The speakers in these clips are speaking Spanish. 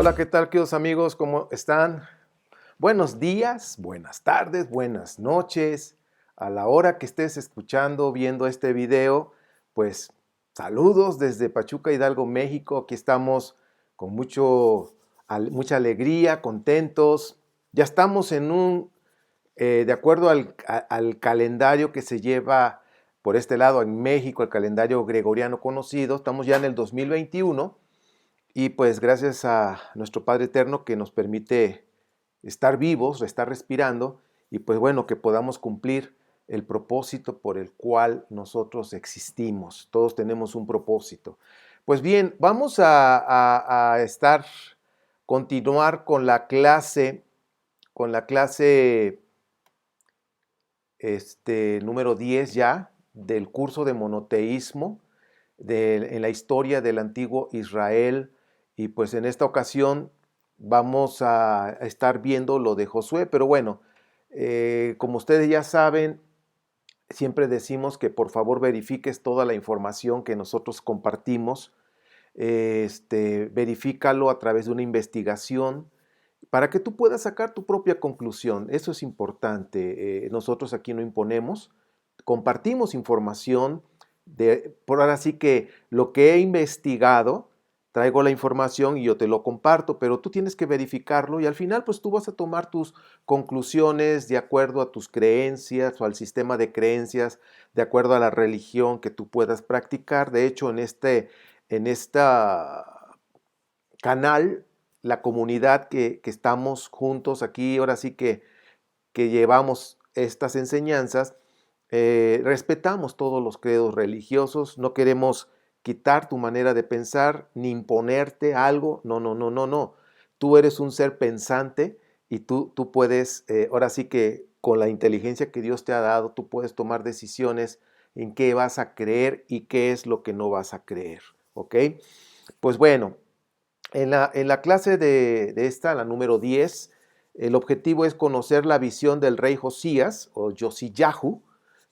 Hola, ¿qué tal, queridos amigos? ¿Cómo están? Buenos días, buenas tardes, buenas noches. A la hora que estés escuchando, viendo este video, pues saludos desde Pachuca, Hidalgo, México. Aquí estamos con mucha alegría, contentos. Ya estamos de acuerdo al calendario que se lleva por este lado en México, el calendario gregoriano conocido, estamos ya en el 2021. Y pues gracias a nuestro Padre Eterno que nos permite estar vivos, estar respirando y pues bueno, que podamos cumplir el propósito por el cual nosotros existimos. Todos tenemos un propósito. Pues bien, vamos continuar con la clase número 10 ya del curso de monoteísmo en la historia del antiguo Israel. Y pues en esta ocasión vamos a estar viendo lo de Josué, pero bueno, como ustedes ya saben, siempre decimos que por favor verifiques toda la información que nosotros compartimos, verifícalo a través de una investigación para que tú puedas sacar tu propia conclusión. Eso es importante. Nosotros aquí no imponemos, compartimos información por ahora sí que lo que he investigado, traigo la información y yo te lo comparto, pero tú tienes que verificarlo y al final pues tú vas a tomar tus conclusiones de acuerdo a tus creencias o al sistema de creencias, de acuerdo a la religión que tú puedas practicar. De hecho, en esta canal, la comunidad que estamos juntos aquí, ahora sí que llevamos estas enseñanzas, respetamos todos los credos religiosos, no queremos quitar tu manera de pensar ni imponerte algo, no, no, no, no, no. Tú eres un ser pensante y tú puedes, ahora sí que con la inteligencia que Dios te ha dado, tú puedes tomar decisiones en qué vas a creer y qué es lo que no vas a creer, ¿ok? Pues bueno, en la clase de esta, la número 10, el objetivo es conocer la visión del rey Josías o Josiyahu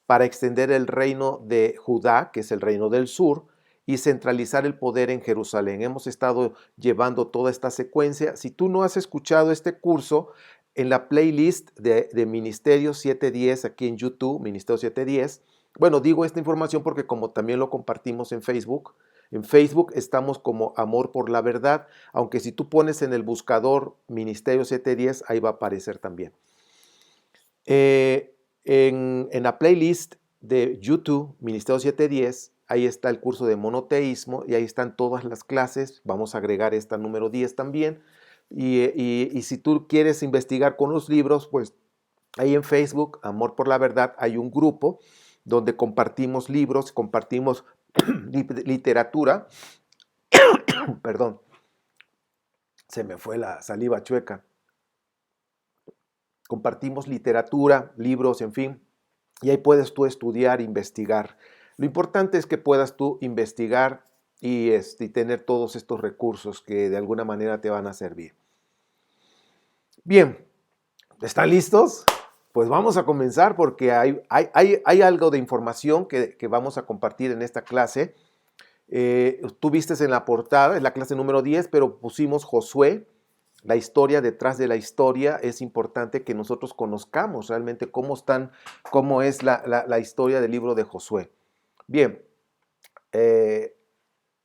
para extender el reino de Judá, que es el reino del sur, y centralizar el poder en Jerusalén. Hemos estado llevando toda esta secuencia. Si tú no has escuchado este curso, en la playlist de Ministerio 710 aquí en YouTube, Ministerio 710, bueno, digo esta información porque como también lo compartimos en Facebook estamos como Amor por la Verdad, aunque si tú pones en el buscador Ministerio 710, ahí va a aparecer también. En la playlist de YouTube, Ministerio 710, ahí está el curso de monoteísmo y ahí están todas las clases. Vamos a agregar esta número 10 también. Y si tú quieres investigar con los libros, pues ahí en Facebook, Amor por la Verdad, hay un grupo donde compartimos libros, compartimos literatura. Perdón, se me fue la saliva chueca. Compartimos literatura, libros, en fin, y ahí puedes tú estudiar, investigar. Lo importante es que puedas tú investigar y tener todos estos recursos que de alguna manera te van a servir. Bien, ¿están listos? Pues vamos a comenzar porque hay algo de información que vamos a compartir en esta clase. Tú viste en la portada, es la clase número 10, pero pusimos Josué. La historia detrás de la historia, es importante que nosotros conozcamos realmente cómo es la historia del libro de Josué. Bien,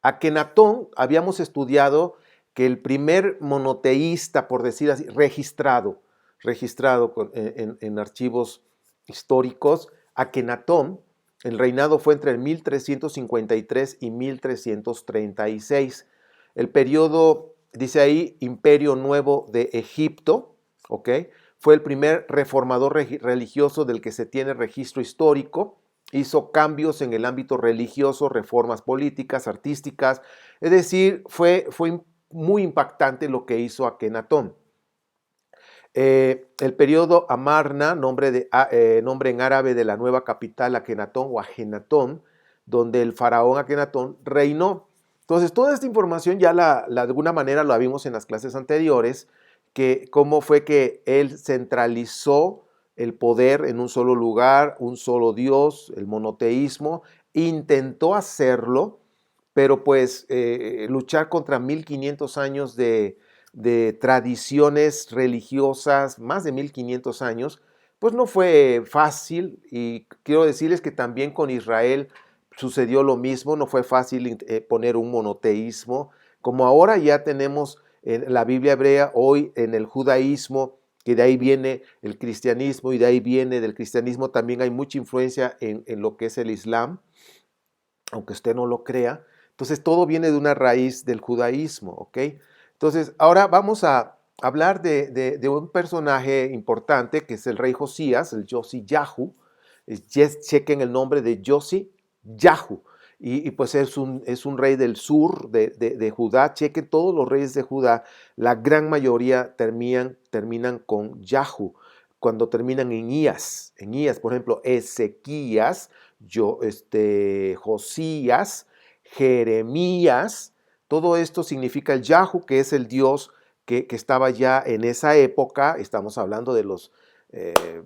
Akenatón habíamos estudiado que el primer monoteísta, por decir así, registrado en archivos históricos, Akenatón, el reinado fue entre el 1353 y 1336. El periodo, dice ahí, Imperio Nuevo de Egipto, ¿ok? Fue el primer reformador religioso del que se tiene registro histórico. Hizo cambios en el ámbito religioso, reformas políticas, artísticas. Es decir, fue muy impactante lo que hizo Akenatón. El periodo Amarna, nombre en árabe de la nueva capital Akenatón o Ajenatón, donde el faraón Akenatón reinó. Entonces, toda esta información ya de alguna manera la vimos en las clases anteriores, que cómo fue que él centralizó el poder en un solo lugar, un solo Dios, el monoteísmo, intentó hacerlo, pero pues luchar contra 1500 años de de tradiciones religiosas, más de 1500 años, pues no fue fácil, y quiero decirles que también con Israel sucedió lo mismo, no fue fácil poner un monoteísmo, como ahora ya tenemos en la Biblia hebrea, hoy en el judaísmo, que de ahí viene el cristianismo, y de ahí viene del cristianismo también hay mucha influencia en lo que es el Islam, aunque usted no lo crea. Entonces todo viene de una raíz del judaísmo, ¿ok? Entonces ahora vamos a hablar de un personaje importante que es el rey Josías, el Yossi-Yahu. Chequen el nombre de Yossi-Yahu. Y pues es un rey del sur de Judá. Chequen todos los reyes de Judá, la gran mayoría terminan con Yahu, cuando terminan en Ías. En Ías, por ejemplo, Ezequías, Josías, Jeremías, todo esto significa el Yahu, que es el Dios que estaba ya en esa época. Estamos hablando de los,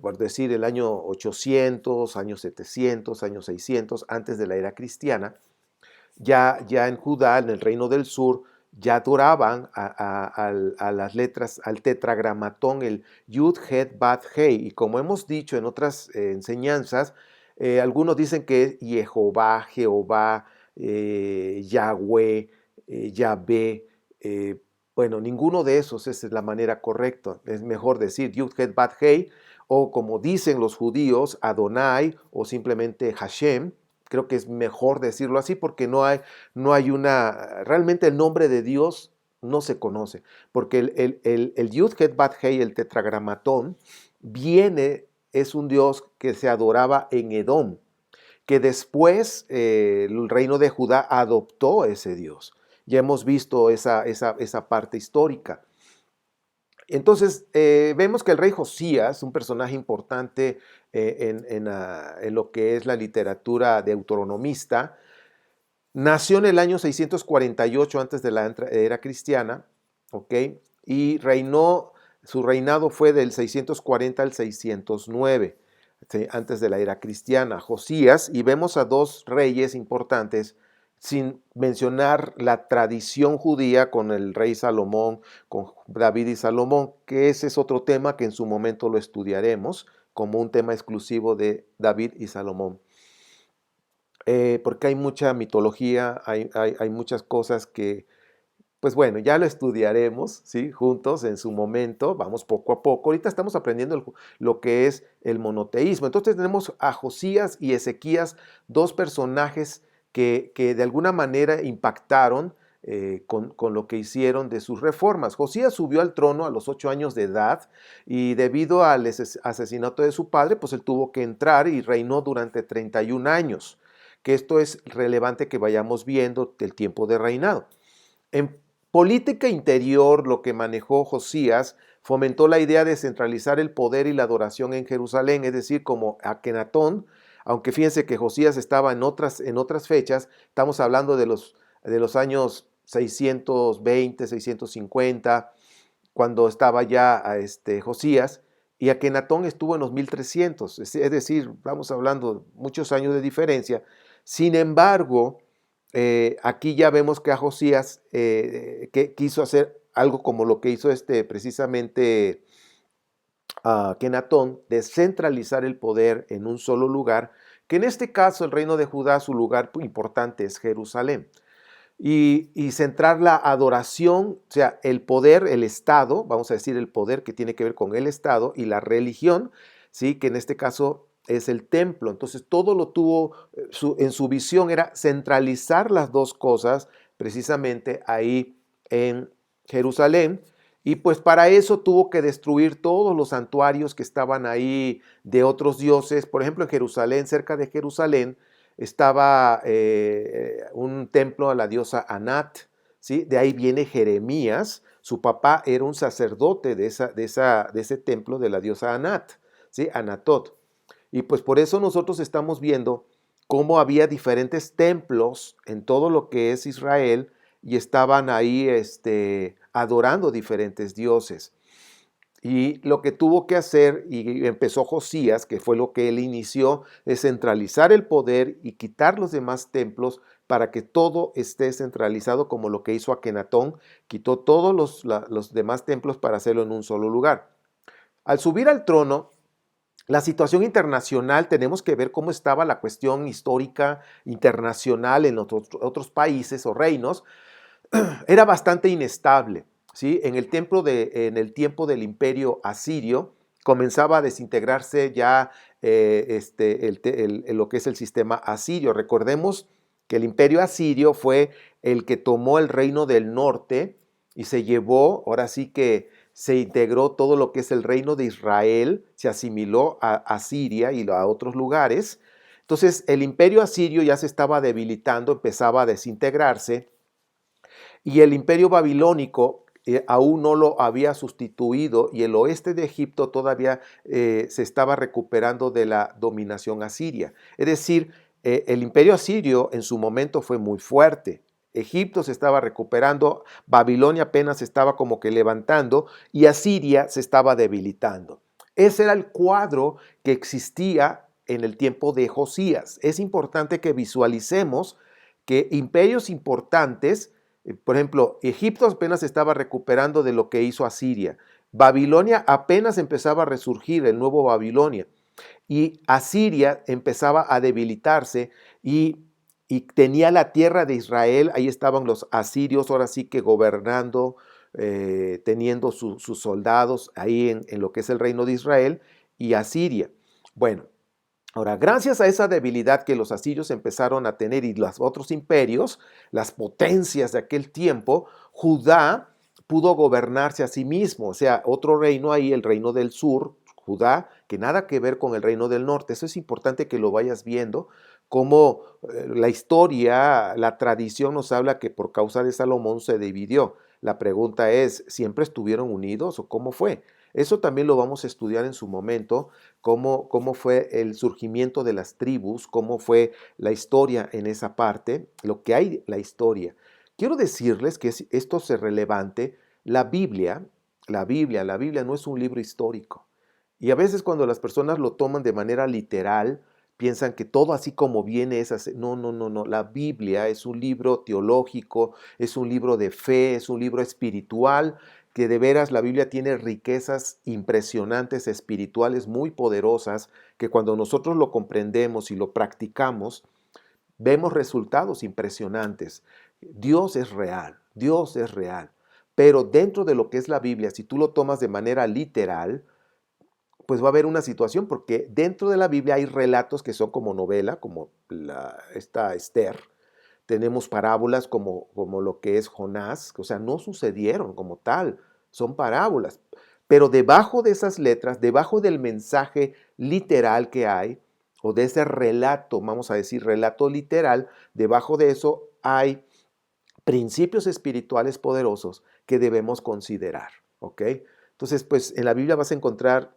por decir, el año 800, años 700, años 600, antes de la era cristiana. Ya en Judá, en el reino del sur, ya adoraban a las letras, al tetragramatón, el Yud, Het, Bat, Hei. Y como hemos dicho en otras enseñanzas, algunos dicen que es Jehová, Jehová, Yahweh, Yahvé. Bueno, ninguno de esos es la manera correcta. Es mejor decir Yud, Het, Bat, Hei, o como dicen los judíos, Adonai, o simplemente Hashem. Creo que es mejor decirlo así porque realmente el nombre de Dios no se conoce, porque el Yud, Het, Bat, Hei, el tetragramatón, es un Dios que se adoraba en Edom, que después el reino de Judá adoptó ese Dios. Ya hemos visto esa parte histórica. Entonces, vemos que el rey Josías, un personaje importante en lo que es la literatura deuteronomista, nació en el año 648 antes de la era cristiana, ¿ok? Y su reinado fue del 640 al 609, ¿sí? Antes de la era cristiana. Josías, y vemos a dos reyes importantes, sin mencionar la tradición judía con el rey Salomón, con David y Salomón, que ese es otro tema que en su momento lo estudiaremos como un tema exclusivo de David y Salomón. Porque hay mucha mitología, hay muchas cosas que, pues bueno, ya lo estudiaremos, ¿sí? Juntos en su momento, vamos poco a poco. Ahorita estamos aprendiendo lo que es el monoteísmo. Entonces tenemos a Josías y Ezequías, dos personajes que de alguna manera impactaron con lo que hicieron de sus reformas. Josías subió al trono a los 8 años de edad, y debido al asesinato de su padre, pues él tuvo que entrar y reinó durante 31 años, que esto es relevante que vayamos viendo el tiempo de reinado. En política interior, lo que manejó Josías fomentó la idea de centralizar el poder y la adoración en Jerusalén, es decir, como Akenatón. Aunque fíjense que Josías estaba en otras fechas, estamos hablando de los años 620, 650, cuando estaba ya Josías, y Akenatón estuvo en los 1300, es decir, vamos hablando muchos años de diferencia. Sin embargo, aquí ya vemos que a Josías que quiso hacer algo como lo que hizo precisamente Akenatón, descentralizar el poder en un solo lugar, que en este caso el reino de Judá, su lugar importante es Jerusalén. Y centrar la adoración, o sea, el poder, el Estado, vamos a decir el poder que tiene que ver con el Estado, y la religión, ¿sí? Que en este caso es el templo. Entonces todo lo tuvo, en su visión era centralizar las dos cosas precisamente ahí en Jerusalén. Y pues para eso tuvo que destruir todos los santuarios que estaban ahí de otros dioses. Por ejemplo, en Jerusalén, cerca de Jerusalén, estaba un templo a la diosa Anat, ¿sí? De ahí viene Jeremías, su papá era un sacerdote de ese templo de la diosa Anat, ¿sí? Anatot. Y pues por eso nosotros estamos viendo cómo había diferentes templos en todo lo que es Israel, y estaban ahí adorando diferentes dioses. Y lo que tuvo que hacer, y empezó Josías, que fue lo que él inició, es centralizar el poder y quitar los demás templos para que todo esté centralizado como lo que hizo Akenatón, quitó todos los demás templos para hacerlo en un solo lugar. Al subir al trono, la situación internacional, tenemos que ver cómo estaba la cuestión histórica internacional en otros países o reinos, era bastante inestable. ¿Sí? En el tiempo del imperio asirio comenzaba a desintegrarse ya lo que es el sistema asirio. Recordemos que el imperio asirio fue el que tomó el reino del norte y se llevó, ahora sí que se integró todo lo que es el reino de Israel, se asimiló a Siria y a otros lugares. Entonces el imperio asirio ya se estaba debilitando, empezaba a desintegrarse. Y el imperio babilónico aún no lo había sustituido y el oeste de Egipto todavía se estaba recuperando de la dominación asiria. Es decir, el imperio asirio en su momento fue muy fuerte. Egipto se estaba recuperando, Babilonia apenas se estaba como que levantando y Asiria se estaba debilitando. Ese era el cuadro que existía en el tiempo de Josías. Es importante que visualicemos que imperios importantes, por ejemplo, Egipto apenas estaba recuperando de lo que hizo Asiria. Babilonia apenas empezaba a resurgir, el nuevo Babilonia. Y Asiria empezaba a debilitarse y tenía la tierra de Israel, ahí estaban los asirios, ahora sí que gobernando, teniendo sus soldados ahí en lo que es el reino de Israel y Asiria. Bueno, ahora, gracias a esa debilidad que los asirios empezaron a tener y los otros imperios, las potencias de aquel tiempo, Judá pudo gobernarse a sí mismo, o sea, otro reino ahí, el reino del sur, Judá, que nada que ver con el reino del norte. Eso es importante que lo vayas viendo, como la historia, la tradición nos habla que por causa de Salomón se dividió. La pregunta es, ¿siempre estuvieron unidos o cómo fue? Eso también lo vamos a estudiar en su momento, cómo fue el surgimiento de las tribus, cómo fue la historia en esa parte, lo que hay la historia. Quiero decirles que esto es relevante. La Biblia no es un libro histórico. Y a veces cuando las personas lo toman de manera literal, piensan que todo así como viene es así. No, no, no, no. La Biblia es un libro teológico, es un libro de fe, es un libro espiritual, que de veras la Biblia tiene riquezas impresionantes, espirituales, muy poderosas, que cuando nosotros lo comprendemos y lo practicamos, vemos resultados impresionantes. Dios es real, pero dentro de lo que es la Biblia, si tú lo tomas de manera literal, pues va a haber una situación, porque dentro de la Biblia hay relatos que son como novela, como esta Esther. Tenemos parábolas como lo que es Jonás, o sea, no sucedieron como tal, son parábolas. Pero debajo de esas letras, debajo del mensaje literal que hay, o de ese relato, vamos a decir relato literal, debajo de eso hay principios espirituales poderosos que debemos considerar, ¿ok? Entonces, pues en la Biblia vas a encontrar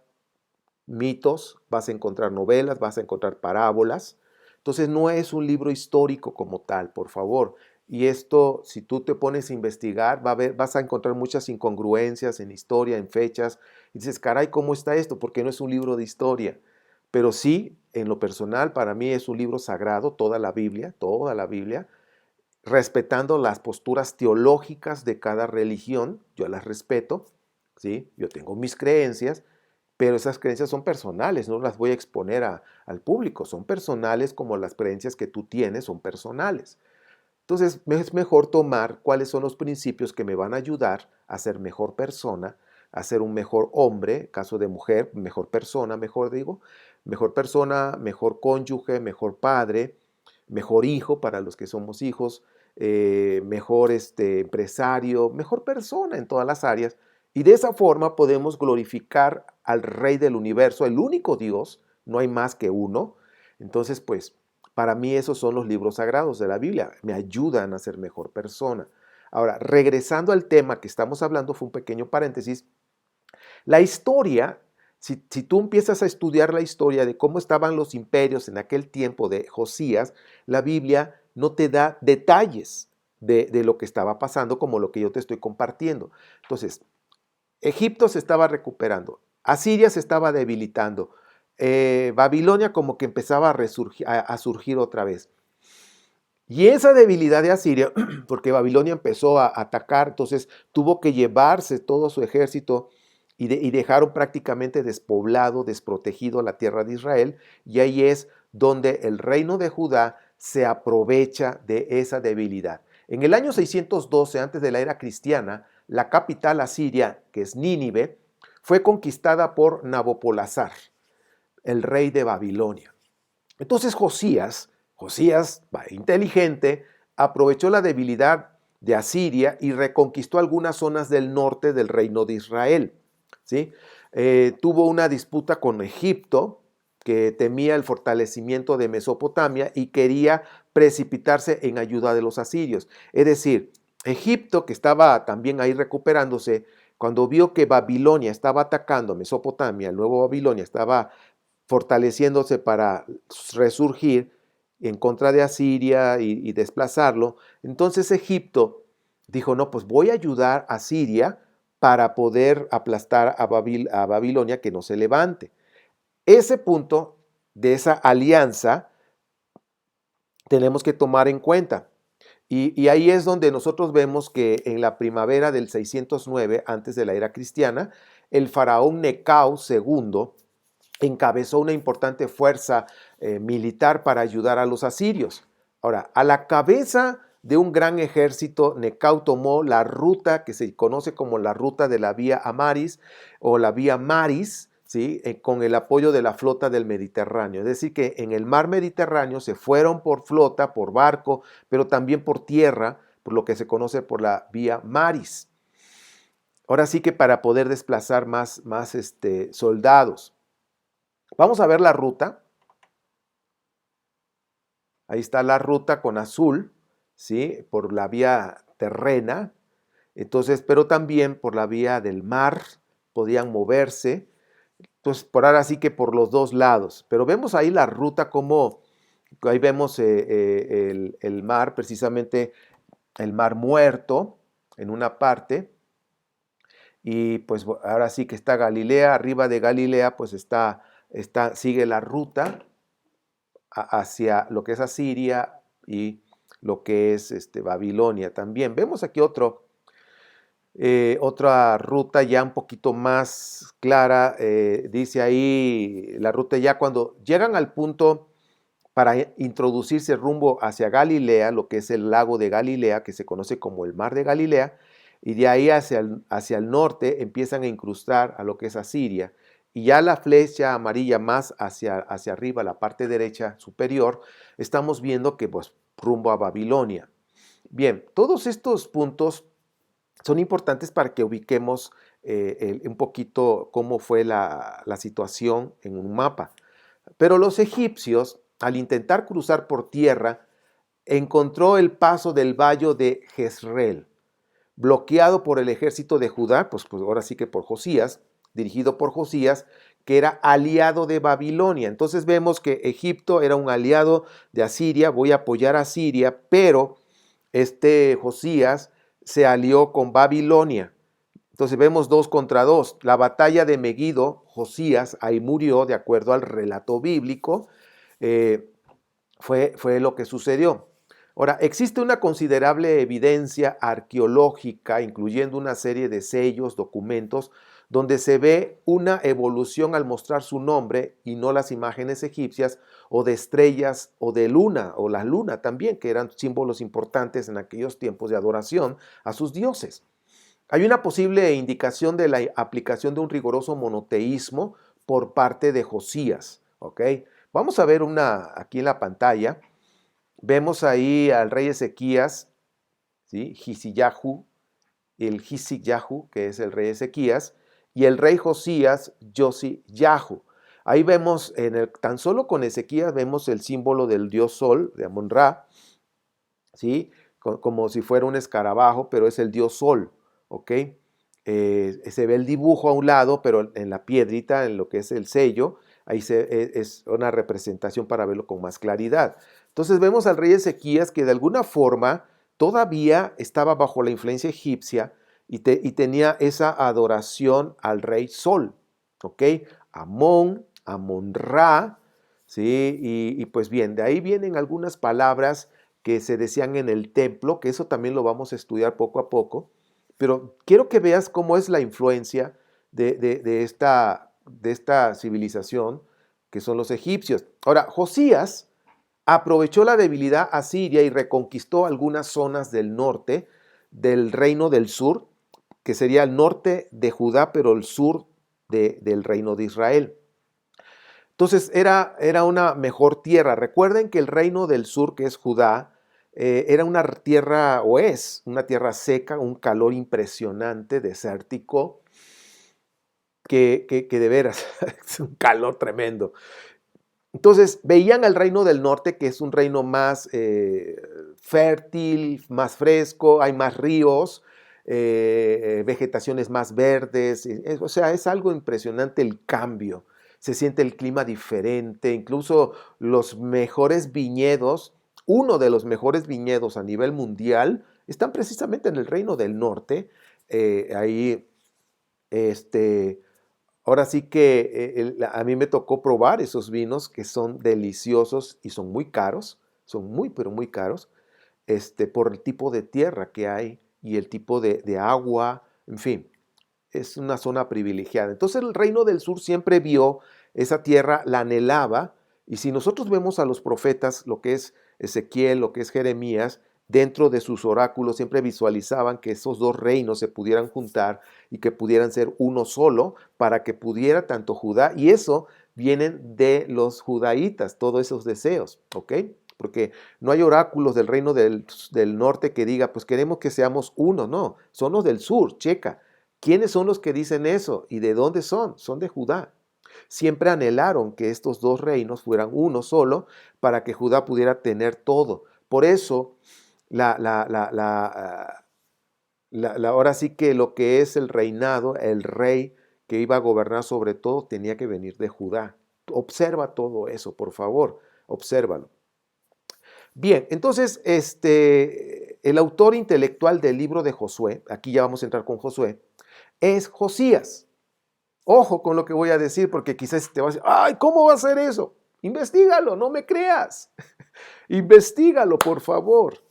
mitos, vas a encontrar novelas, vas a encontrar parábolas. Entonces no es un libro histórico como tal, por favor. Y esto, si tú te pones a investigar, vas a encontrar muchas incongruencias en historia, en fechas. Y dices, caray, ¿cómo está esto? Porque no es un libro de historia. Pero sí, en lo personal, para mí es un libro sagrado, toda la Biblia, respetando las posturas teológicas de cada religión. Yo las respeto, ¿sí? Yo tengo mis creencias, pero esas creencias son personales, no las voy a exponer al público, son personales como las creencias que tú tienes son personales. Entonces es mejor tomar cuáles son los principios que me van a ayudar a ser mejor persona, a ser un mejor hombre, caso de mujer, mejor persona, mejor persona, mejor cónyuge, mejor padre, mejor hijo para los que somos hijos, mejor empresario, mejor persona en todas las áreas. Y de esa forma podemos glorificar al Rey del universo, el único Dios, no hay más que uno. Entonces, pues, para mí esos son los libros sagrados de la Biblia, me ayudan a ser mejor persona. Ahora, regresando al tema que estamos hablando, fue un pequeño paréntesis, la historia, si tú empiezas a estudiar la historia de cómo estaban los imperios en aquel tiempo de Josías, la Biblia no te da detalles de lo que estaba pasando como lo que yo te estoy compartiendo. Entonces, Egipto se estaba recuperando, Asiria se estaba debilitando, Babilonia como que empezaba a surgir otra vez. Y esa debilidad de Asiria, porque Babilonia empezó a atacar, entonces tuvo que llevarse todo su ejército y dejaron prácticamente despoblado, desprotegido la tierra de Israel, y ahí es donde el reino de Judá se aprovecha de esa debilidad. En el año 612, antes de la era cristiana, la capital asiria, que es Nínive, fue conquistada por Nabopolassar, el rey de Babilonia. Entonces Josías, inteligente, aprovechó la debilidad de Asiria y reconquistó algunas zonas del norte del reino de Israel. ¿Sí? Tuvo una disputa con Egipto, que temía el fortalecimiento de Mesopotamia y quería precipitarse en ayuda de los asirios. Es decir, Egipto, que estaba también ahí recuperándose, cuando vio que Babilonia estaba atacando a Mesopotamia, el nuevo Babilonia estaba fortaleciéndose para resurgir en contra de Asiria y desplazarlo, entonces Egipto dijo, no, pues voy a ayudar a Siria para poder aplastar a Babilonia, que no se levante. Ese punto de esa alianza tenemos que tomar en cuenta. Y ahí es donde nosotros vemos que en la primavera del 609, antes de la era cristiana, el faraón Necao II encabezó una importante fuerza militar para ayudar a los asirios. Ahora, a la cabeza de un gran ejército, Necao tomó la ruta que se conoce como la ruta de la Vía Amaris o la Vía Maris, ¿sí? Con el apoyo de la flota del Mediterráneo. Es decir, que en el mar Mediterráneo se fueron por flota, por barco, pero también por tierra, por lo que se conoce por la Vía Maris. Ahora sí que para poder desplazar más soldados. Vamos a ver la ruta. Ahí está la ruta con azul, ¿sí? Por la vía terrena. Entonces, pero también por la vía del mar podían moverse. Entonces, por ahora sí que por los dos lados. Pero vemos ahí la ruta como, ahí vemos el mar, precisamente el mar Muerto en una parte. Y pues ahora sí que está Galilea, arriba de Galilea pues sigue la ruta hacia lo que es Asiria y lo que es Babilonia también. Vemos aquí otra ruta ya un poquito más clara, dice ahí la ruta ya cuando llegan al punto para introducirse rumbo hacia Galilea, lo que es el lago de Galilea, que se conoce como el mar de Galilea, y de ahí hacia el norte empiezan a incrustar a lo que es Asiria. Y ya la flecha amarilla más hacia arriba, la parte derecha superior, estamos viendo que pues rumbo a Babilonia. Bien, todos estos puntos son importantes para que ubiquemos un poquito cómo fue la situación en un mapa. Pero los egipcios, al intentar cruzar por tierra, encontró el paso del valle de Jezreel, bloqueado por el ejército de Judá, pues ahora sí que por Josías, dirigido por Josías, que era aliado de Babilonia. Entonces vemos que Egipto era un aliado de Asiria, voy a apoyar a Siria, pero Josías se alió con Babilonia. Entonces vemos 2 contra 2. La batalla de Megido, Josías ahí murió, de acuerdo al relato bíblico, fue lo que sucedió. Ahora, existe una considerable evidencia arqueológica, incluyendo una serie de sellos, documentos, donde se ve una evolución al mostrar su nombre y no las imágenes egipcias o de estrellas o de luna, o la luna también, que eran símbolos importantes en aquellos tiempos de adoración a sus dioses. Hay una posible indicación de la aplicación de un riguroso monoteísmo por parte de Josías. ¿Ok? Vamos a ver aquí en la pantalla. Vemos ahí al rey Ezequías, ¿sí? El Hizkiyahu, que es el rey Ezequías, y el rey Josías, Josiyahu. Ahí vemos, tan solo con Ezequías, vemos el símbolo del dios Sol, de Amon-Ra, ¿sí? Como si fuera un escarabajo, pero es el dios Sol. ¿Ok? Se ve el dibujo a un lado, pero en la piedrita, en lo que es el sello, ahí es una representación para verlo con más claridad. Entonces vemos al rey Ezequías que de alguna forma todavía estaba bajo la influencia egipcia y tenía esa adoración al rey Sol, ¿ok? Amon-Ra, ¿sí? Y pues bien, de ahí vienen algunas palabras que se decían en el templo, que eso también lo vamos a estudiar poco a poco, pero quiero que veas cómo es la influencia de esta civilización, que son los egipcios. Ahora, Josías aprovechó la debilidad asiria y reconquistó algunas zonas del norte del reino del sur, que sería el norte de Judá, pero el sur del reino de Israel. Entonces era una mejor tierra. Recuerden que el reino del sur, que es Judá, era una tierra, o es una tierra seca, un calor impresionante, desértico, que de veras es un calor tremendo. Entonces veían al reino del norte, que es un reino más fértil, más fresco, hay más ríos, vegetaciones más verdes, o sea, es algo impresionante el cambio. Se siente el clima diferente, incluso los mejores viñedos, uno de los mejores viñedos a nivel mundial, están precisamente en el reino del norte. Ahí, ahora sí que a mí me tocó probar esos vinos que son deliciosos y son muy caros, son muy, pero muy caros, por el tipo de tierra que hay y el tipo de agua, en fin, es una zona privilegiada. Entonces el reino del sur siempre vio esa tierra, la anhelaba, y si nosotros vemos a los profetas, lo que es Ezequiel, lo que es Jeremías, dentro de sus oráculos siempre visualizaban que esos dos reinos se pudieran juntar y que pudieran ser uno solo para que pudiera tanto Judá, y eso vienen de los judaítas, todos esos deseos, ¿ok? Porque no hay oráculos del reino del norte que diga, pues queremos que seamos uno, no, son los del sur, checa. ¿Quiénes son los que dicen eso y de dónde son? Son de Judá. Siempre anhelaron que estos dos reinos fueran uno solo para que Judá pudiera tener todo. Por eso, ahora sí que lo que es el reinado, el rey que iba a gobernar sobre todo, tenía que venir de Judá. Observa todo eso, por favor, obsérvalo. Bien, entonces, el autor intelectual del libro de Josué, aquí ya vamos a entrar con Josué, es Josías. Ojo con lo que voy a decir, porque quizás te vas a decir, ay, ¿cómo va a ser eso? Investígalo, no me creas. Investígalo, por favor.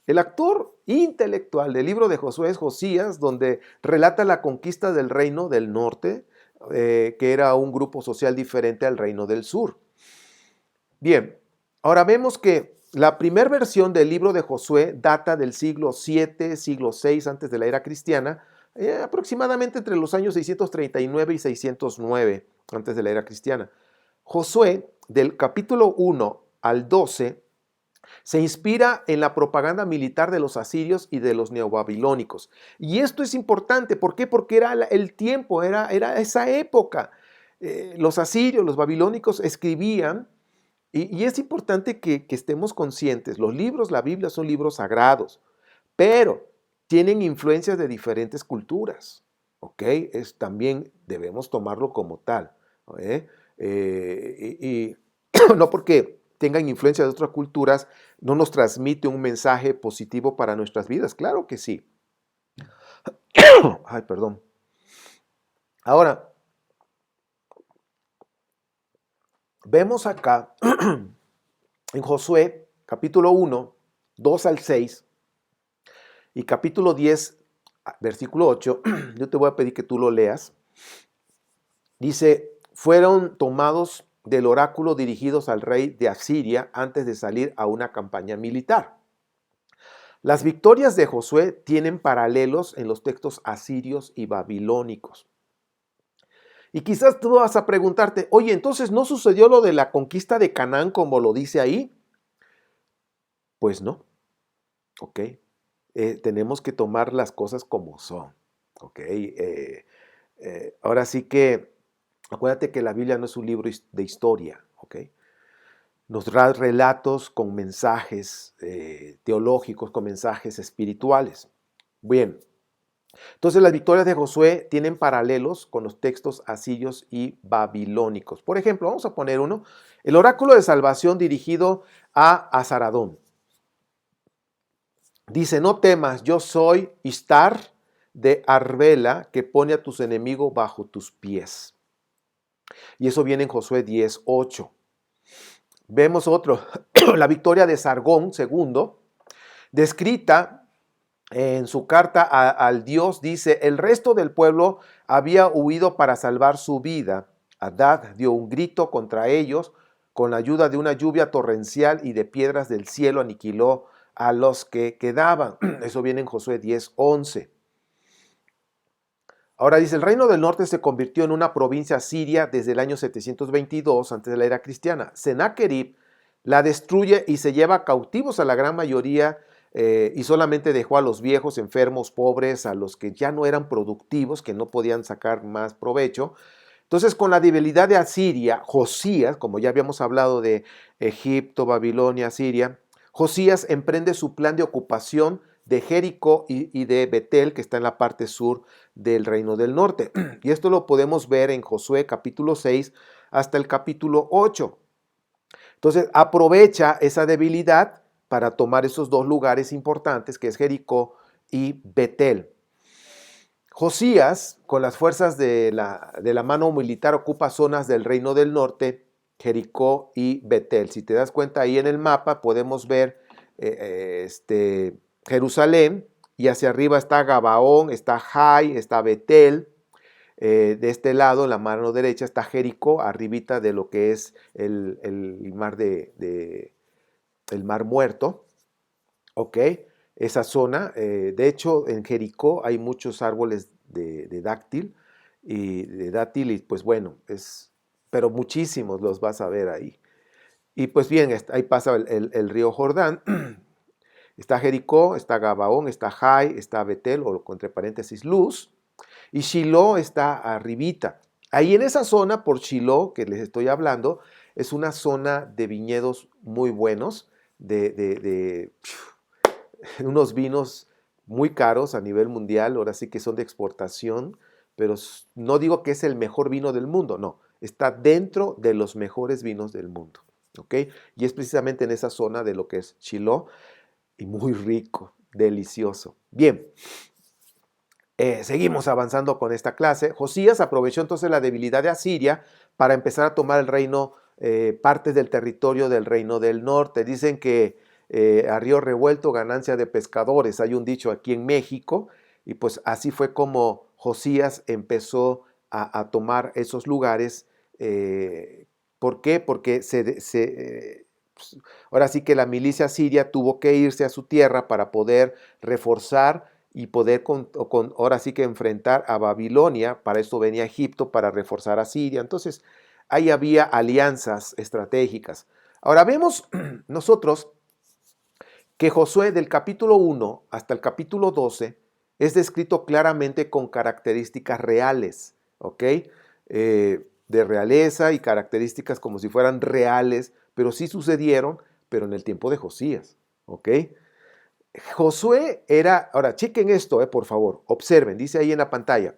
El actor intelectual del libro de Josué es Josías, donde relata la conquista del reino del norte, que era un grupo social diferente al reino del sur. Bien, ahora vemos que la primera versión del libro de Josué data del siglo 7, siglo 6 antes de la era cristiana, aproximadamente entre los años 639 y 609 antes de la era cristiana. Josué, del capítulo 1 al 12, se inspira en la propaganda militar de los asirios y de los neobabilónicos. Y esto es importante, ¿por qué? Porque era el tiempo, era esa época. Los asirios, los babilónicos escribían, y es importante que estemos conscientes, los libros, la Biblia son libros sagrados, pero tienen influencias de diferentes culturas, ¿ok? También debemos tomarlo como tal, ¿eh? Y no porque tengan influencia de otras culturas, no nos transmite un mensaje positivo para nuestras vidas, claro que sí. Ay, perdón. Ahora, vemos acá en Josué, capítulo 1, 2 al 6, y capítulo 10, versículo 8, yo te voy a pedir que tú lo leas. Dice, fueron tomados del oráculo dirigidos al rey de Asiria antes de salir a una campaña militar. Las victorias de Josué tienen paralelos en los textos asirios y babilónicos. Y quizás tú vas a preguntarte, oye, entonces ¿no sucedió lo de la conquista de Canaán como lo dice ahí? Pues no, ¿ok? Tenemos que tomar las cosas como son, ¿ok? Ahora sí que, acuérdate que la Biblia no es un libro de historia, ¿ok? Nos da relatos con mensajes teológicos, con mensajes espirituales. Bien, entonces las victorias de Josué tienen paralelos con los textos asirios y babilónicos. Por ejemplo, vamos a poner uno, el oráculo de salvación dirigido a Azaradón. Dice, no temas, yo soy Istar de Arbela, que pone a tus enemigos bajo tus pies. Y eso viene en Josué 10:8. Vemos otro, la victoria de Sargón II, descrita en su carta al Dios, dice: el resto del pueblo había huido para salvar su vida. Hadad dio un grito contra ellos, con la ayuda de una lluvia torrencial y de piedras del cielo aniquiló a los que quedaban. Eso viene en Josué 10:11. Ahora dice: el reino del norte se convirtió en una provincia siria desde el año 722 antes de la era cristiana. Sennacherib la destruye y se lleva cautivos a la gran mayoría, y solamente dejó a los viejos, enfermos, pobres, a los que ya no eran productivos, que no podían sacar más provecho. Entonces, con la debilidad de Asiria, Josías, como ya habíamos hablado de Egipto, Babilonia, Siria, Josías emprende su plan de ocupación de Jericó y de Betel, que está en la parte sur del reino del norte. Y esto lo podemos ver en Josué capítulo 6 hasta el capítulo 8. Entonces, aprovecha esa debilidad para tomar esos dos lugares importantes, que es Jericó y Betel. Josías, con las fuerzas de la mano militar, ocupa zonas del reino del norte, Jericó y Betel. Si te das cuenta, ahí en el mapa podemos ver Jerusalén, y hacia arriba está Gabaón, está Jai, está Betel. De este lado, en la mano derecha, está Jericó, arribita de lo que es el mar el mar Muerto. ¿Ok? Esa zona, de hecho, en Jericó hay muchos árboles de dátil, y pues bueno, pero muchísimos los vas a ver ahí. Y pues bien, ahí pasa el río Jordán. Está Jericó, está Gabaón, está Jai, está Betel, o entre paréntesis Luz, y Shiloh está arribita. Ahí en esa zona, por Shiloh, que les estoy hablando, es una zona de viñedos muy buenos, de unos vinos muy caros a nivel mundial, ahora sí que son de exportación, pero no digo que es el mejor vino del mundo, no, está dentro de los mejores vinos del mundo, ¿ok? Y es precisamente en esa zona de lo que es Shiloh, y muy rico, delicioso. Bien, seguimos avanzando con esta clase. Josías aprovechó entonces la debilidad de Asiria para empezar a tomar el reino, partes del territorio del reino del norte. Dicen que a río revuelto, ganancia de pescadores. Hay un dicho aquí en México, y pues así fue como Josías empezó a tomar esos lugares. ¿Por qué? Porque pues, ahora sí que la milicia siria tuvo que irse a su tierra para poder reforzar y poder ahora sí que enfrentar a Babilonia. Para esto venía Egipto, para reforzar a Siria. Entonces, ahí había alianzas estratégicas. Ahora vemos nosotros que Josué, del capítulo 1 hasta el capítulo 12, es descrito claramente con características reales, ¿ok? De realeza y características como si fueran reales, pero sí sucedieron, pero en el tiempo de Josías, ¿ok? Josué era, ahora chequen esto, por favor, observen, dice ahí en la pantalla.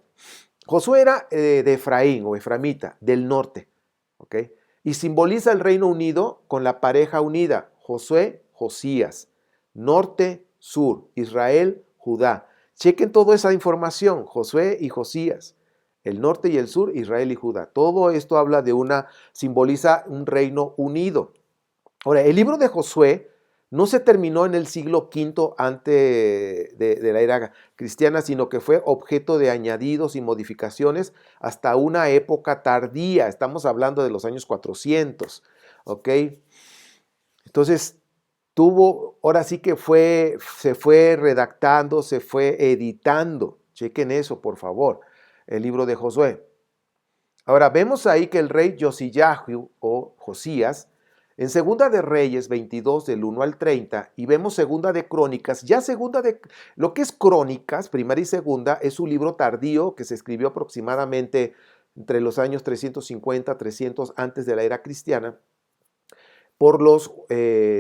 Josué era de Efraín o Eframita, del norte, ¿ok? Y simboliza el Reino Unido con la pareja unida, Josué, Josías, norte, sur, Israel, Judá. Chequen toda esa información, Josué y Josías, el norte y el sur, Israel y Judá. Todo esto habla simboliza un reino unido. Ahora, el libro de Josué no se terminó en el siglo V antes de la era cristiana, sino que fue objeto de añadidos y modificaciones hasta una época tardía. Estamos hablando de los años 400, ¿ok? Entonces, ahora sí que se fue redactando, se fue editando. Chequen eso, por favor, el libro de Josué. Ahora, vemos ahí que el rey Josiyahu o Josías, en Segunda de Reyes 22 del 1 al 30, y vemos Segunda de Crónicas, lo que es Crónicas, primera y segunda, es un libro tardío que se escribió aproximadamente entre los años 350, 300 antes de la era cristiana, por los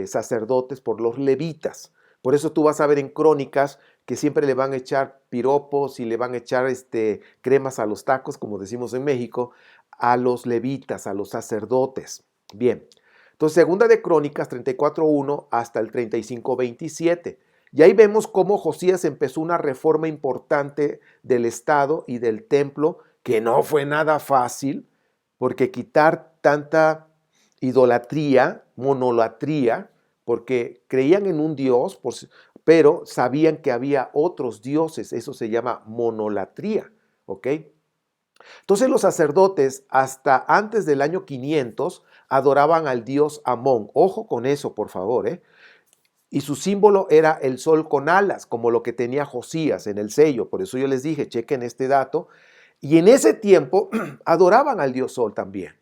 sacerdotes, por los levitas. Por eso tú vas a ver en Crónicas que siempre le van a echar piropos y le van a echar cremas a los tacos, como decimos en México, a los levitas, a los sacerdotes. Bien, entonces Segunda de Crónicas 34:1 hasta el 35:27. Y ahí vemos cómo Josías empezó una reforma importante del Estado y del templo, que no fue nada fácil, porque quitar tanta idolatría, monolatría, porque creían en un Dios, pero sabían que había otros dioses. Eso se llama monolatría, ¿ok? Entonces los sacerdotes hasta antes del año 500 adoraban al dios Amón. Ojo con eso, por favor, ¿eh? Y su símbolo era el sol con alas, como lo que tenía Josías en el sello. Por eso yo les dije, chequen este dato. Y en ese tiempo adoraban al dios sol también.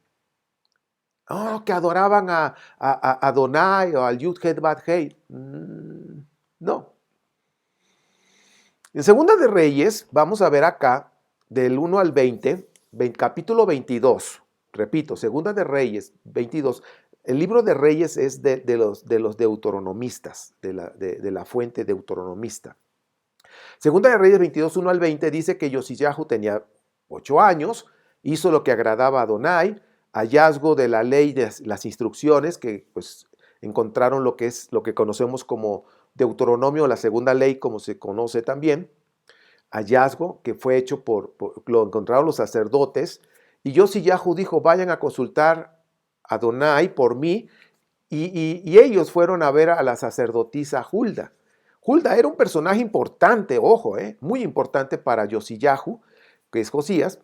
Oh, que adoraban a Adonai o al Yud Het Bat Hei. No. En Segunda de Reyes, vamos a ver acá, del 1 al 20, capítulo 22. Repito, Segunda de Reyes, 22. El libro de Reyes es de los deuteronomistas, de la fuente deuteronomista. Segunda de Reyes 22, 1 al 20 dice que Josiyahu tenía 8 años, hizo lo que agradaba a Adonai, hallazgo de la ley de las instrucciones, que pues encontraron lo que conocemos como Deuteronomio, la segunda ley como se conoce también, hallazgo que fue hecho lo encontraron los sacerdotes, y Josiyahu dijo, vayan a consultar a Adonai por mí, y ellos fueron a ver a la sacerdotisa Hulda. Hulda era un personaje importante, ojo, muy importante para Josiyahu, que es Josías,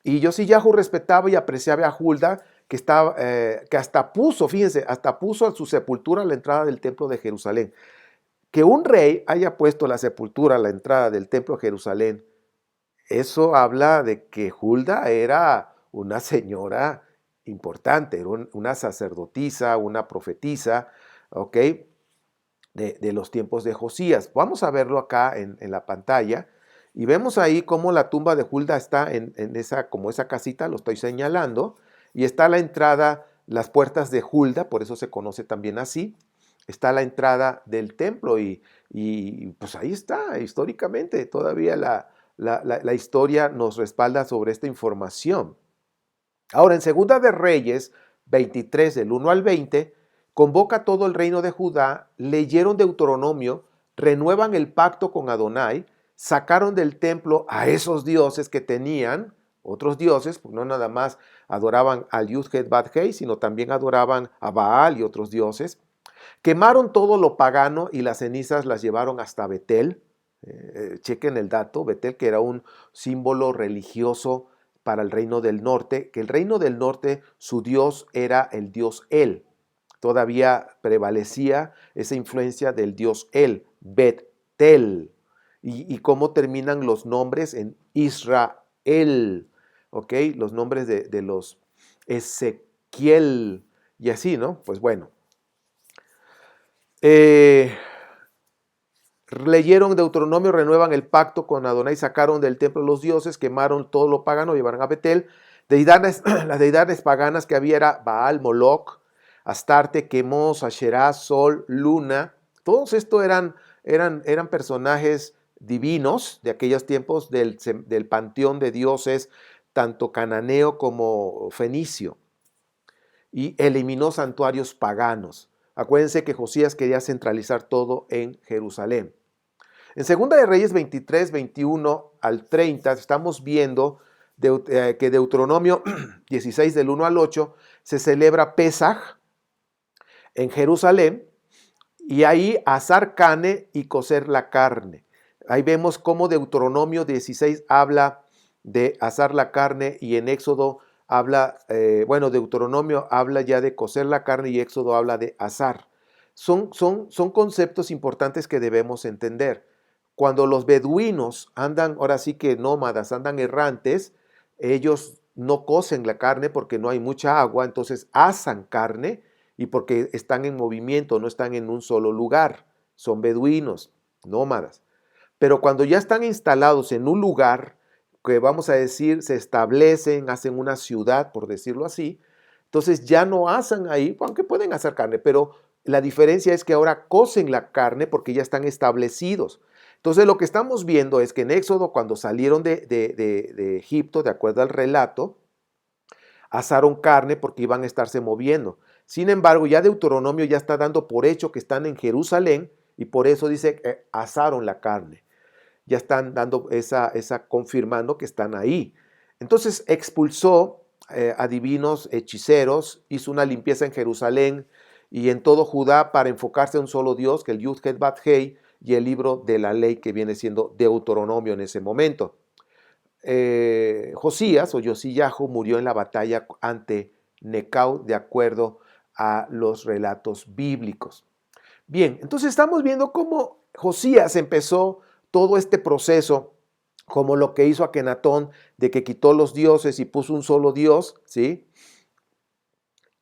y Josiyahu respetaba y apreciaba a Hulda, que hasta puso, fíjense, hasta puso a su sepultura a la entrada del templo de Jerusalén. Que un rey haya puesto la sepultura a la entrada del templo de Jerusalén, eso habla de que Hulda era una señora importante, era una sacerdotisa, una profetisa, ¿ok? De los tiempos de Josías. Vamos a verlo acá en la pantalla y vemos ahí cómo la tumba de Hulda está en esa casita, lo estoy señalando, y está la entrada, las puertas de Hulda, por eso se conoce también así, está la entrada del templo y pues ahí está, históricamente, todavía la historia nos respalda sobre esta información. Ahora, en Segunda de Reyes 23, del 1 al 20, convoca todo el reino de Judá, leyeron Deuteronomio, renuevan el pacto con Adonai, sacaron del templo a esos dioses que tenían, otros dioses, pues no nada más adoraban al Yud Het Bat Hei, sino también adoraban a Baal y otros dioses. Quemaron todo lo pagano y las cenizas las llevaron hasta Betel. Chequen el dato, Betel, que era un símbolo religioso para el reino del norte, que el reino del norte, su dios era el dios El. Todavía prevalecía esa influencia del dios El, Betel. Y cómo terminan los nombres en Israel, ¿ok? Los nombres de los Ezequiel y así, ¿no? Pues bueno. Leyeron Deuteronomio, renuevan el pacto con Adonai, sacaron del templo los dioses, quemaron todo lo pagano, llevaron a Betel. Las deidades paganas que había era Baal, Moloch, Astarte, Quemos, Asherá, Sol, Luna. Todos estos eran personajes divinos de aquellos tiempos del panteón de dioses, tanto cananeo como fenicio. Y eliminó santuarios paganos. Acuérdense que Josías quería centralizar todo en Jerusalén. En Segunda de Reyes 23, 21 al 30 estamos viendo que Deuteronomio 16 del 1 al 8 se celebra Pesaj en Jerusalén y ahí asar carne y cocer la carne. Ahí vemos cómo Deuteronomio 16 habla de asar la carne y en Éxodo Deuteronomio habla ya de cocer la carne y Éxodo habla de asar. Son conceptos importantes que debemos entender. Cuando los beduinos andan, ahora sí que nómadas, andan errantes, ellos no cocen la carne porque no hay mucha agua, entonces asan carne y porque están en movimiento, no están en un solo lugar, son beduinos, nómadas. Pero cuando ya están instalados en un lugar, que vamos a decir, se establecen, hacen una ciudad, por decirlo así, entonces ya no asan ahí, aunque pueden asar carne, pero la diferencia es que ahora cocen la carne porque ya están establecidos. Entonces lo que estamos viendo es que en Éxodo, cuando salieron de Egipto, de acuerdo al relato, asaron carne porque iban a estarse moviendo. Sin embargo, ya Deuteronomio ya está dando por hecho que están en Jerusalén y por eso dice que asaron la carne. Ya están dando confirmando que están ahí. Entonces expulsó adivinos, hechiceros, hizo una limpieza en Jerusalén y en todo Judá para enfocarse en un solo Dios, que el Yud-Het-Bat-Hei, y el libro de la ley que viene siendo Deuteronomio en ese momento. Josías o Yosiyahu murió en la batalla ante Necau de acuerdo a los relatos bíblicos. Bien, entonces estamos viendo cómo Josías empezó todo este proceso, como lo que hizo Akenatón, de que quitó los dioses y puso un solo Dios, ¿sí?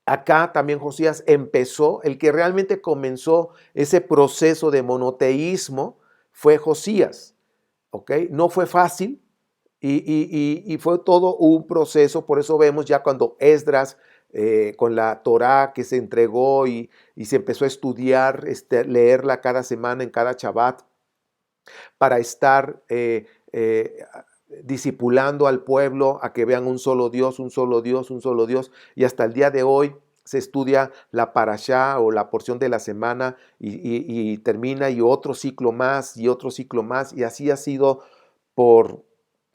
Acá también Josías empezó, el que realmente comenzó ese proceso de monoteísmo fue Josías, ¿ok? No fue fácil y fue todo un proceso, por eso vemos ya cuando Esdras, con la Torá que se entregó y se empezó a estudiar, leerla cada semana en cada Shabbat, para estar discipulando al pueblo a que vean un solo Dios, un solo Dios, un solo Dios. Y hasta el día de hoy se estudia la parashá o la porción de la semana y termina y otro ciclo más y otro ciclo más. Y así ha sido por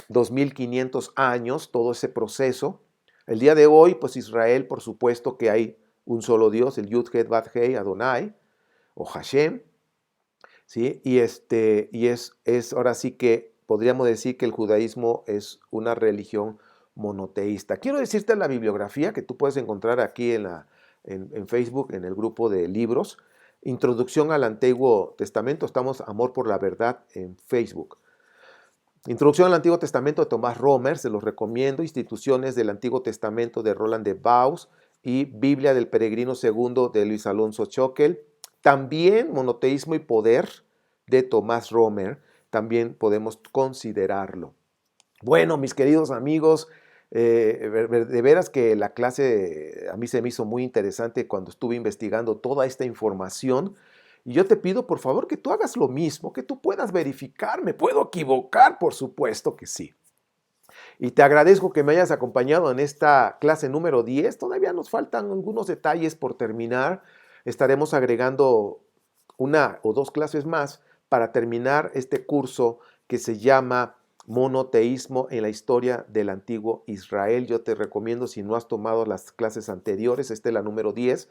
2500 años todo ese proceso. El día de hoy, pues Israel, por supuesto que hay un solo Dios, el Yud-Het-Bat-Hei, Adonai o Hashem. ¿Sí? Y es ahora sí que podríamos decir que el judaísmo es una religión monoteísta. Quiero decirte la bibliografía que tú puedes encontrar aquí en Facebook, en el grupo de libros. Introducción al Antiguo Testamento, estamos Amor por la Verdad en Facebook. Introducción al Antiguo Testamento de Tomás Romer, se los recomiendo. Instituciones del Antiguo Testamento de Roland de Baus y Biblia del Peregrino II de Luis Alonso Choquel. También Monoteísmo y Poder de Tomás Romer, también podemos considerarlo. Bueno, mis queridos amigos, de veras que la clase a mí se me hizo muy interesante cuando estuve investigando toda esta información. Y yo te pido, por favor, que tú hagas lo mismo, que tú puedas verificar. ¿Me puedo equivocar? Por supuesto que sí. Y te agradezco que me hayas acompañado en esta clase número 10. Todavía nos faltan algunos detalles por terminar. Estaremos agregando una o dos clases más para terminar este curso que se llama Monoteísmo en la historia del antiguo Israel. Yo te recomiendo, si no has tomado las clases anteriores, esta es la número 10,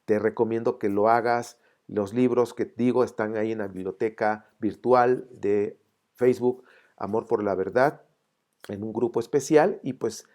te recomiendo que lo hagas. Los libros que digo están ahí en la biblioteca virtual de Facebook, Amor por la Verdad, en un grupo especial. Y pues,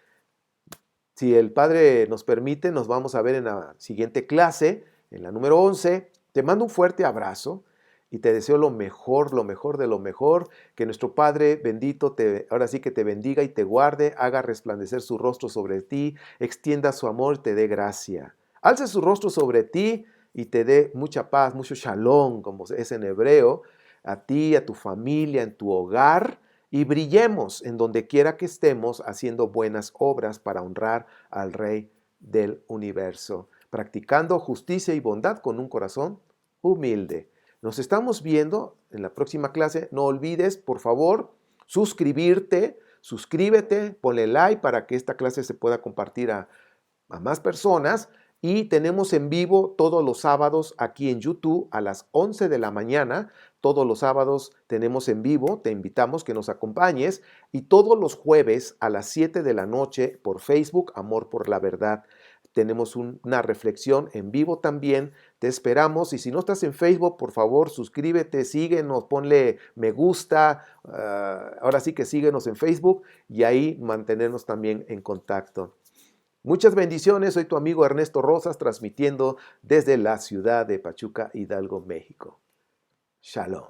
si el Padre nos permite, nos vamos a ver en la siguiente clase, en la número 11. Te mando un fuerte abrazo y te deseo lo mejor de lo mejor. Que nuestro Padre bendito ahora sí que te bendiga y te guarde, haga resplandecer su rostro sobre ti, extienda su amor y te dé gracia. Alce su rostro sobre ti y te dé mucha paz, mucho shalom, como es en hebreo, a ti, a tu familia, en tu hogar, y brillemos en donde quiera que estemos haciendo buenas obras para honrar al Rey del universo, practicando justicia y bondad con un corazón humilde. Nos estamos viendo en la próxima clase. No olvides, por favor, suscribirte, suscríbete, ponle like para que esta clase se pueda compartir a más personas. Y tenemos en vivo todos los sábados aquí en YouTube a las 11 de la mañana. Todos los sábados tenemos en vivo, te invitamos que nos acompañes. Y todos los jueves a las 7 de la noche por Facebook, Amor por la Verdad. Tenemos una reflexión en vivo también. Te esperamos. Y si no estás en Facebook, por favor, suscríbete, síguenos, ponle me gusta. Ahora sí que síguenos en Facebook y ahí mantenernos también en contacto. Muchas bendiciones, soy tu amigo Ernesto Rosas, transmitiendo desde la ciudad de Pachuca, Hidalgo, México. Shalom.